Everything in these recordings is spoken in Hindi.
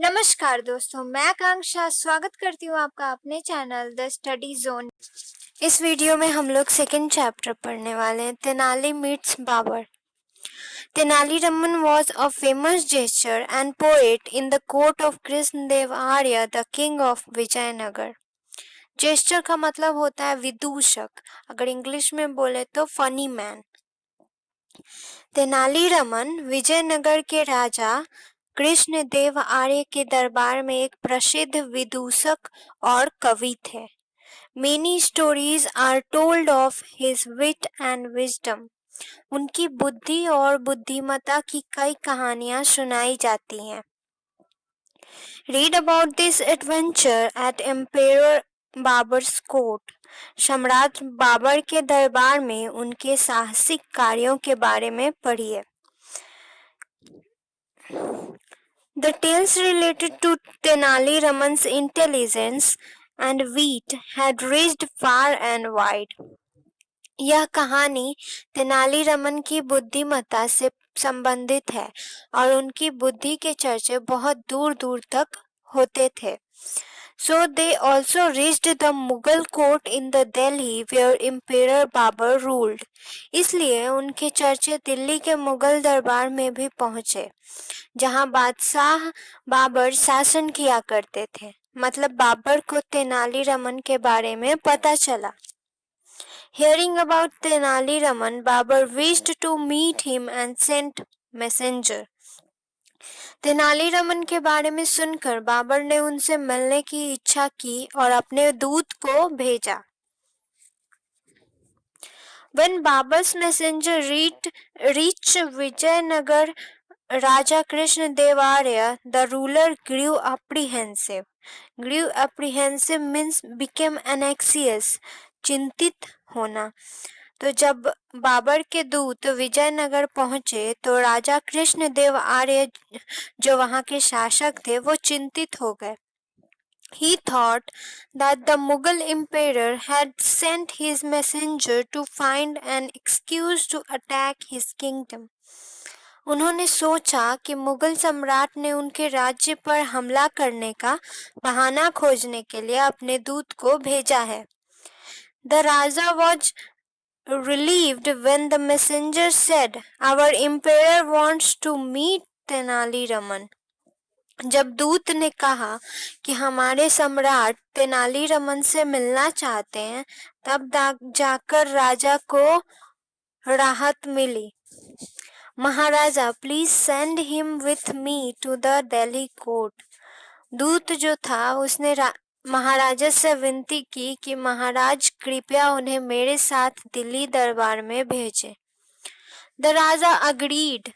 नमस्कार दोस्तों, मैं आकांक्षा स्वागत करती हूँ आपका अपने चैनल द स्टडी जोन। इस वीडियो में हम लोग सेकेंड चैप्टर पढ़ने वाले हैं, Tenali meets Babar. Tenali Raman was a famous jester and poet in the court of Krishnadeva Arya the king of Vijayanagar. Jester का मतलब होता है विदूषक, अगर इंग्लिश में बोले तो फनी मैन। तेनाली रमन विजयनगर के राजा कृष्णदेव आर्य के दरबार में एक प्रसिद्ध विदूषक और कवि थे। Many stories are told of his wit and wisdom. उनकी बुद्धि और बुद्धिमत्ता की कई कहानियां सुनाई जाती हैं। Read about this adventure at Emperor Babur's court. सम्राट बाबर के दरबार में उनके साहसिक कार्यों के बारे में पढ़िए। The tales related to Tenali Raman's intelligence and wit had reached far and wide. यह कहानी तेनाली रमन की बुद्धिमत्ता से संबंधित है और उनकी बुद्धि के चर्चे बहुत दूर दूर तक होते थे। So they also reached the Mughal court in the Delhi where Emperor Babur ruled. इसलिए उनके चर्चे दिल्ली के मुगल दरबार में भी पहुंचे, जहां बादशाह बाबर शासन किया करते थे। मतलब बाबर को तेनाली रमन के बारे में पता चला। Hearing about Tenali Raman, Babur wished to meet him and sent messenger. Tenali Raman के बारे में सुनकर बाबर ने उनसे मिलने की इच्छा की और अपने दूत को भेजा। When Babur's messenger reached Vijayanagar, Raja Krishnadevaraya, the ruler, grew apprehensive. Grew apprehensive means became anxious, चिंतित होना। तो जब बाबर के दूत विजयनगर पहुंचे तो राजा कृष्णदेव आर्य, जो वहां के शासक थे, वो चिंतित हो गए। He thought that the Mughal emperor had sent his messenger to find an excuse to attack his kingdom. उन्होंने सोचा कि मुगल सम्राट ने उनके राज्य पर हमला करने का बहाना खोजने के लिए अपने दूत को भेजा है। The Raja was relieved when the messenger said, "Our emperor wants to meet Tenali Raman." जब दूत ने कहा कि हमारे सम्राट तेनाली रमन से मिलना चाहते हैं, तब जाकर राजा को राहत मिली। Maharaja, please send him with me to the Delhi court. दूत जो था उसने महाराजा से विनती की कि महाराज कृपया उन्हें मेरे साथ दिल्ली दरबार में भेजें। The Raja agreed.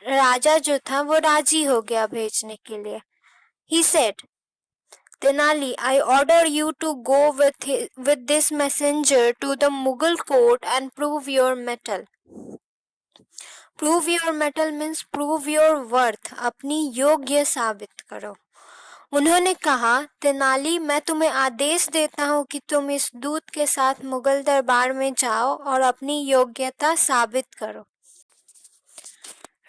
राजा जो था वो राजी हो गया भेजने के लिए। He said, Tenali, I order you to go with this messenger to the Mughal court and prove your mettle. Prove your mettle means prove your worth. अपनी योग्य साबित करो। उन्होंने कहा, तेनाली, मैं तुम्हें आदेश देता हूँ कि तुम इस दूत के साथ मुगल दरबार में जाओ और अपनी योग्यता साबित करो।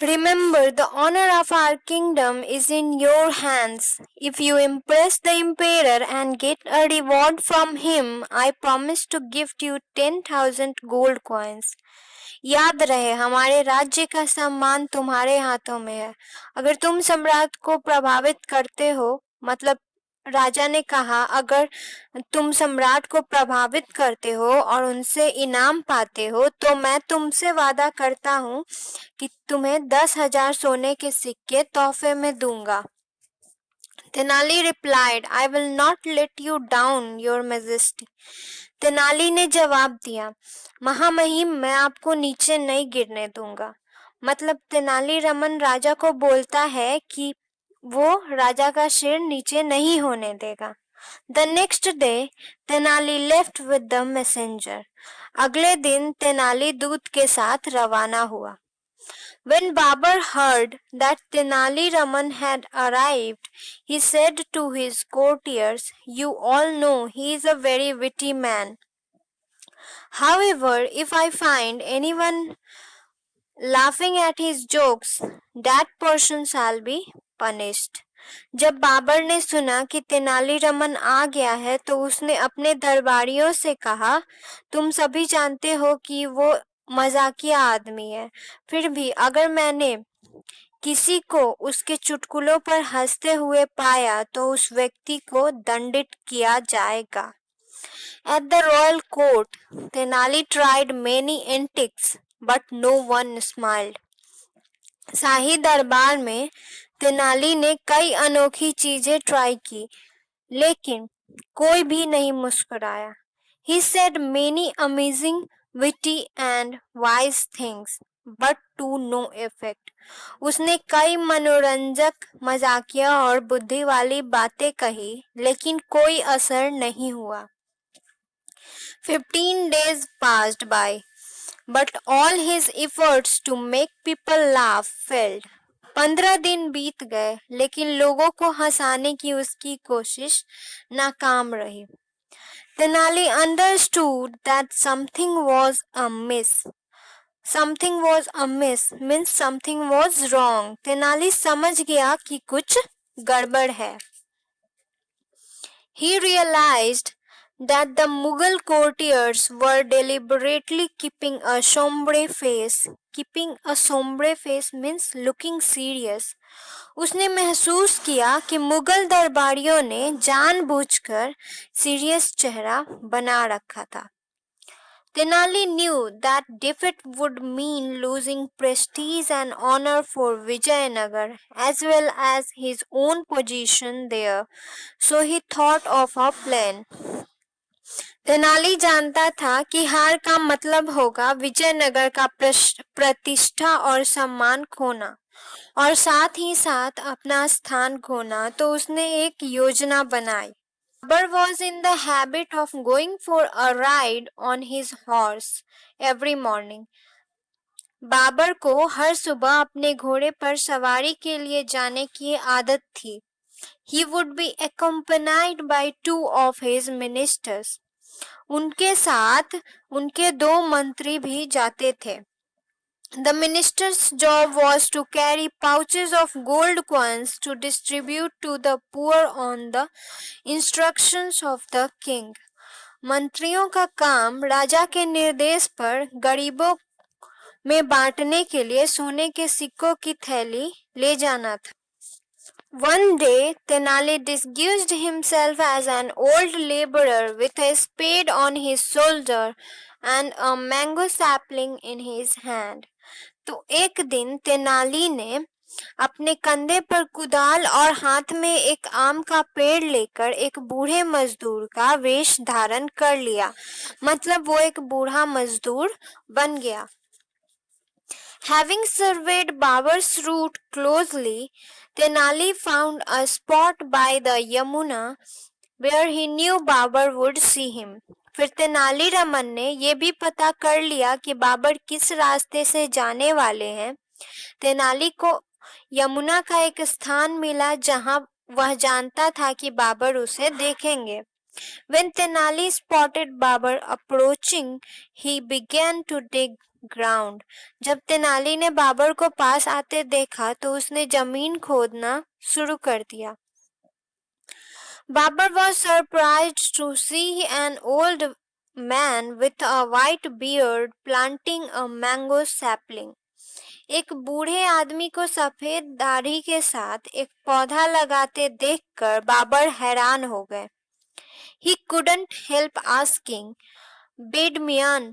Remember, the honor of our kingdom is in your hands. If you impress the emperor and get a reward from him, I promise to gift you 10,000 gold coins. याद रहे, हमारे राज्य का सम्मान तुम्हारे हाथों में है। अगर तुम सम्राट को प्रभावित करते हो, मतलब राजा ने कहा, अगर तुम सम्राट को प्रभावित करते हो और उनसे इनाम पाते हो, तो मैं तुमसे वादा करता हूँ कि तुम्हें 10,000 सोने के सिक्के तोहफे में दूंगा। Tenali replied, I will not let you down, your majesty. Tenali ने जवाब दिया, महामहिम, मैं आपको नीचे नहीं गिरने दूंगा। मतलब तेनाली रमन राजा को बोलता है कि वो राजा का सिर नीचे नहीं होने देगा। The next day, Tenali left with the messenger. अगले दिन तेनाली दूत के साथ रवाना हुआ। When Babar heard that Tenali Raman had arrived, he said to his courtiers, "You all know he is a very witty man. However, if I find anyone laughing at his jokes, that person shall be punished." जब बाबर ने सुना कि तेनालीरामन आ गया है तो उसने अपने दरबारियों से कहा, तुम सभी जानते हो कि वो मजाकिया आदमी है, फिर भी अगर मैंने किसी को उसके चुटकुलों पर हंसते हुए पाया तो उस व्यक्ति को दंडित किया जाएगा। At the royal court, Tenali tried many antics, but no one smiled. शाही दरबार में तेनाली ने कई अनोखी चीजें ट्राई की, लेकिन कोई भी नहीं मुस्कुराया। He said many amazing, witty and wise things, but to no effect. उसने कई मनोरंजक, मजाकिया और बुद्धि वाली बातें कही, लेकिन कोई असर नहीं हुआ। 15 days passed by, but all his efforts to make people laugh failed. 15 दिन बीत गए, लेकिन लोगों को हंसाने की उसकी कोशिश नाकाम रही। Tenali understood that something was amiss. Something was amiss means something was wrong. Tenali समझ गया कि कुछ गड़बड़ है। He realized that the Mughal courtiers were deliberately keeping a sombre face. Keeping a sombre face means looking serious. उसने महसूस किया कि मुगल दरबारियों ने जानबूझकर सीरियस चेहरा बना रखा था। Tenali knew that defeat would mean losing prestige and honor for Vijayanagar as well as his own position there, so he thought of a plan. Tenali जानता था कि हार का मतलब होगा विजयनगर का प्रतिष्ठा और सम्मान खोना और साथ ही साथ अपना स्थान खोना, तो उसने एक योजना बनाई। Babur was in the habit of going for a ride on his horse every morning. Babar को हर सुबह अपने घोड़े पर सवारी के लिए जाने की आदत थी। He would be accompanied by 2 of his ministers. उनके साथ उनके 2 मंत्री भी जाते थे। The minister's job was to carry pouches of gold coins to distribute to the poor on the instructions of the king. मंत्रियों का काम राजा के निर्देश पर गरीबों में बांटने के लिए सोने के सिक्कों की थैली ले जाना था। One day, Tenali disguised himself as an old laborer with a spade on his shoulder and a mango sapling in his hand. तो एक दिन तेनाली ने अपने कंधे पर कुदाल और हाथ में एक आम का पेड़ लेकर एक बूढ़े मजदूर का वेश धारण कर लिया, मतलब वो एक बूढ़ा मजदूर बन गया। Having surveyed Babar's route closely, Tenali found a spot by the Yamuna where he knew Babar would see him. फिर तेनालीरामन ने ये भी पता कर लिया कि बाबर किस रास्ते से जाने वाले हैं। तेनाली को यमुना का एक स्थान मिला जहां वह जानता था कि बाबर उसे देखेंगे। When Tenali spotted Babar approaching, he began to dig ground. जब तेनाली ने बाबर को पास आते देखा तो उसने जमीन खोदना शुरू कर दिया। Babar was surprised to see an old man with a white beard planting a mango sapling. एक बूढ़े आदमी को सफेद दाढ़ी के साथ एक पौधा लगाते देखकर बाबर हैरान हो गए। He couldn't help asking, "Bedmian,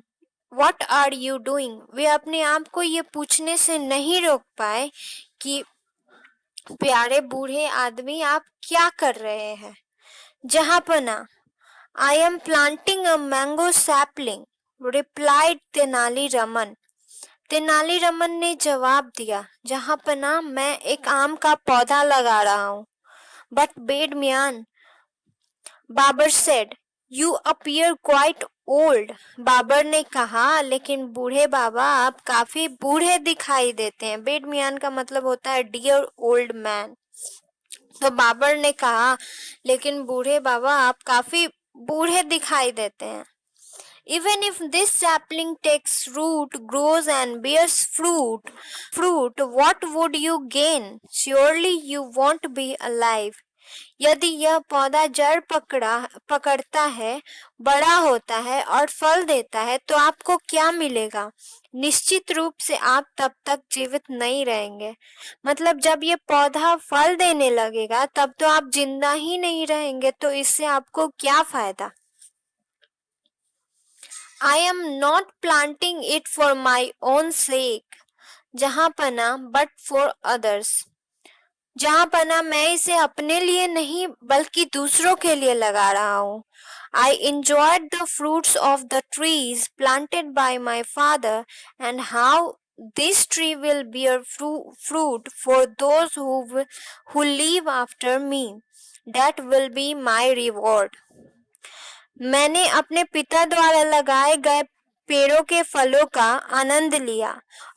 what are you doing?" वे अपने आप को ये पूछने से नहीं रोक पाए कि प्यारे बूढ़े आदमी आप क्या कर रहे हैं। जहांपना, I am planting a mango sapling, replied Tenali Raman. Tenali Raman ने जवाब दिया, जहांपना मैं एक आम का पौधा लगा रहा हूँ। But Bedmian, Babar said, you appear quite old. Babar ने कहा, लेकिन बूढ़े बाबा आप काफी बूढ़े दिखाई देते हैं। बेडमियान का मतलब होता है डियर ओल्ड मैन। तो बाबर ने कहा, लेकिन बूढ़े बाबा आप काफी बूढ़े दिखाई देते हैं। Even if this sapling takes root, grows and bears fruit, what would you gain? Surely you won't be alive. यदि यह पौधा जड़ पकड़ता है, बड़ा होता है और फल देता है तो आपको क्या मिलेगा? निश्चित रूप से आप तब तक जीवित नहीं रहेंगे। मतलब जब ये पौधा फल देने लगेगा तब तो आप जिंदा ही नहीं रहेंगे, तो इससे आपको क्या फायदा? I am not planting it for my own sake, Jahanpanah, but for others. जहांपना, मैं इसे अपने लिए नहीं बल्कि दूसरों के लिए लगा रहा हूँ। I enjoyed the fruits of the trees planted by my father and how this tree will bear fruit for those who live after me. That will be my reward. मैंने अपने पिता द्वारा लगाए गए पेड़ों के फलों का आनंद लिया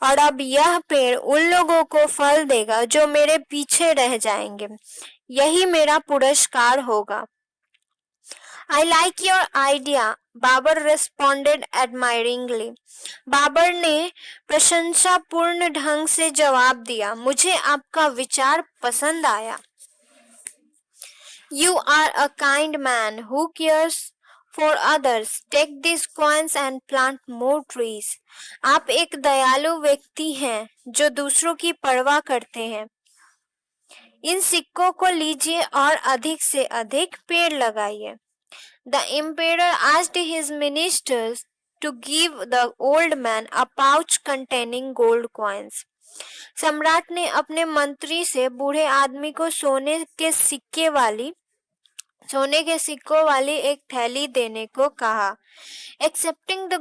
और अब यह पेड़ उन लोगों को फल देगा जो मेरे पीछे रह जाएंगे। यही मेरा पुरस्कार होगा। I like your idea, Babar responded admiringly. Babar ने प्रशंसापूर्ण ढंग से जवाब दिया, मुझे आपका विचार पसंद आया। You are a kind man who cares for others. Take these coins and plant more trees. आप एक दयालु व्यक्ति हैं जो दूसरों की परवाह करते हैं। इन सिक्कों को लीजिए और अधिक से अधिक पेड़ लगाइए। The emperor asked his ministers to give the old man a pouch containing gold coins. सम्राट ने अपने मंत्री से बूढ़े आदमी को सोने के सिक्कों वाली एक थैली देने को कहा। Accepting the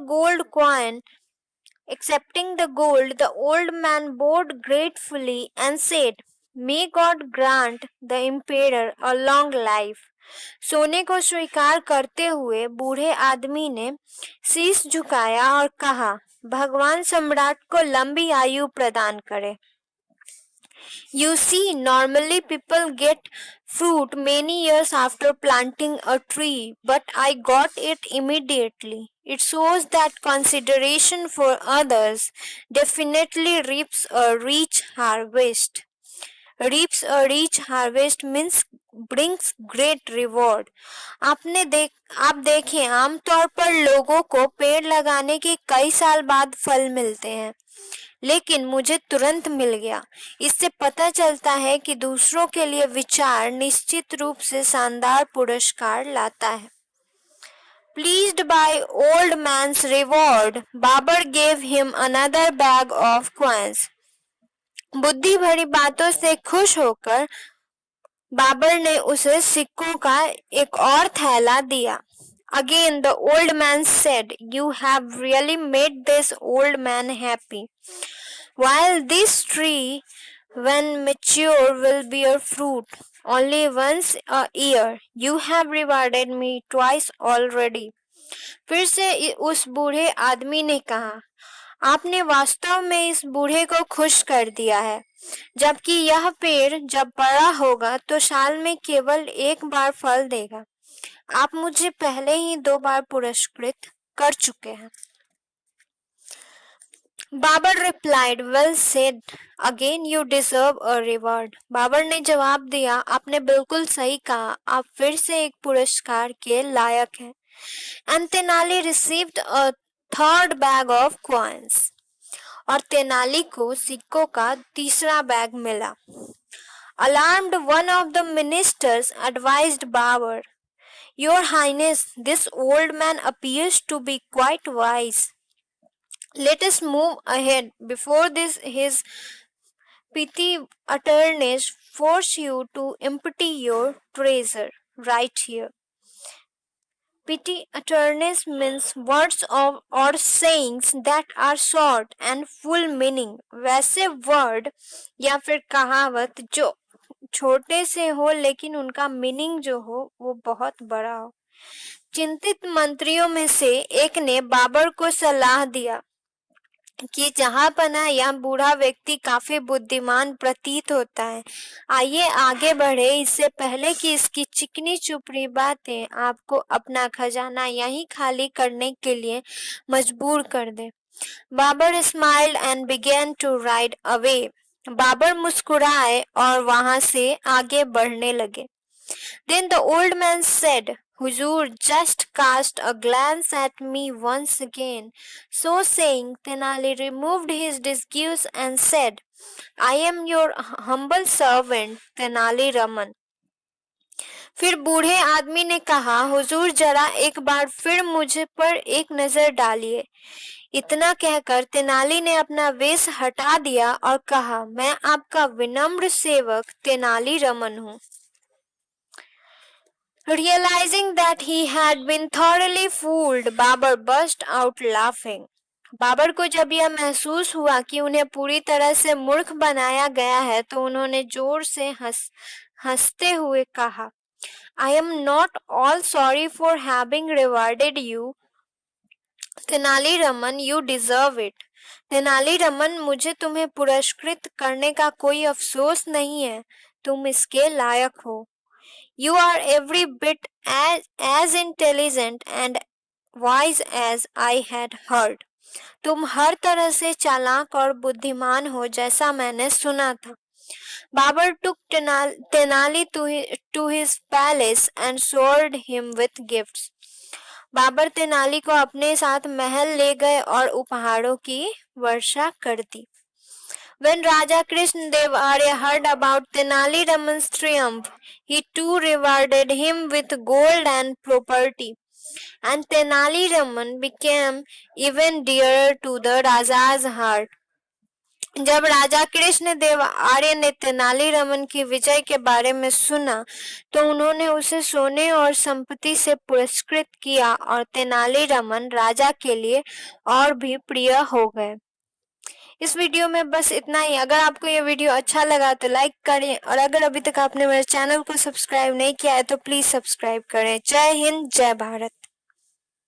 gold, the old man bowed gratefully and said, May God grant the emperor a long life. सोने को स्वीकार करते हुए बूढ़े आदमी ने शीश झुकाया और कहा, भगवान सम्राट को लंबी आयु प्रदान करे। You see, normally people get fruit many years after planting a tree, but I got it immediately. It shows that consideration for others definitely reaps a rich harvest. Reaps a rich harvest means brings great reward. आप देखें, आमतौर पर लोगों को पेड़ लगाने के कई साल बाद फल मिलते हैं, लेकिन मुझे तुरंत मिल गया। इससे पता चलता है कि दूसरों के लिए विचार निश्चित रूप से शानदार पुरस्कार लाता है। Pleased by old man's reward, Babar gave him another bag of coins. बुद्धि भरी बातों से खुश होकर बाबर ने उसे सिक्कों का एक और थैला दिया। Again the old man said, You have really made this old man happy. While this tree, when mature, will bear fruit only once a year, you have rewarded me twice already. फिर से उस बूढ़े आदमी ने कहा, आपने वास्तव में इस बूढ़े को खुश कर दिया है, जबकि यह पेड़ जब बड़ा होगा तो साल में केवल एक बार फल देगा। आप मुझे पहले ही 2 बार पुरस्कृत कर चुके हैं। Babar replied, Well said. Again you deserve a reward. Babar ने जवाब दिया, आपने बिल्कुल सही कहा, आप फिर से एक पुरस्कार के लायक हैं। And Tenali received a third bag of coins. और तेनाली को सिक्कों का तीसरा बैग मिला। Alarmed, one of the ministers advised Babar, Your Highness, this old man appears to be quite wise. Let us move ahead before his petty attorneys force you to empty your treasure right here. Petty attorneys means words or sayings that are short and full meaning. वैसे word या फिर कहावत जो छोटे से हो लेकिन उनका मीनिंग जो हो वो बहुत बड़ा हो। चिंतित मंत्रियों में से एक ने बाबर को सलाह दिया, कि जहांपना यह बूढ़ा व्यक्ति काफी बुद्धिमान प्रतीत होता है। आइए आगे बढ़े इससे पहले कि इसकी चिकनी चुपड़ी बातें आपको अपना खजाना यहीं खाली करने के लिए मजबूर कर दे। Babur smiled and began to ride away. Babur मुस्कुराए और वहां से आगे बढ़ने लगे। Then the old man said, Huzur, just cast a glance at me once again. So saying, Tenali removed his disguise and said, I am your humble servant, Tenali Raman. फिर बूढ़े आदमी ने कहा, हुजूर जरा एक बार फिर मुझे पर एक नजर डालिए। इतना कहकर तेनाली ने अपना वेश हटा दिया और कहा, मैं आपका विनम्र सेवक तेनाली रमन हूँ। Realizing that he had been thoroughly fooled, Babar burst out laughing. Babar को जब यह महसूस हुआ कि उन्हें पूरी तरह से मूर्ख बनाया गया है तो उन्होंने जोर से हंसते हुए कहा, I am not all sorry for having rewarded you, Tenali Raman, you deserve it. Tenali Raman, मुझे तुम्हें पुरस्कृत करने का कोई अफसोस नहीं है, तुम इसके लायक हो। You are every bit as intelligent and wise as I had heard. तुम हर तरह से चालाक और बुद्धिमान हो जैसा मैंने सुना था। Babar took Tenali to his palace and showered him with gifts. Babar Tenali को अपने साथ महल ले गए और उपहारों की वर्षा कर दी। When Raja Krishnadev Arya heard about Tenali Raman's triumph, he too rewarded him with gold and property, and Tenali Raman became even dearer to the Raja's heart. जब राजा कृष्णदेव आर्य ने तेनाली रमन की विजय के बारे में सुना तो उन्होंने उसे सोने और संपत्ति से पुरस्कृत किया और तेनाली रमन राजा के लिए और भी प्रिय हो गए। इस वीडियो में बस इतना ही। अगर आपको ये वीडियो अच्छा लगा तो लाइक करें और अगर अभी तक आपने मेरे चैनल को सब्सक्राइब नहीं किया है तो प्लीज सब्सक्राइब करें। जय हिंद, जय भारत।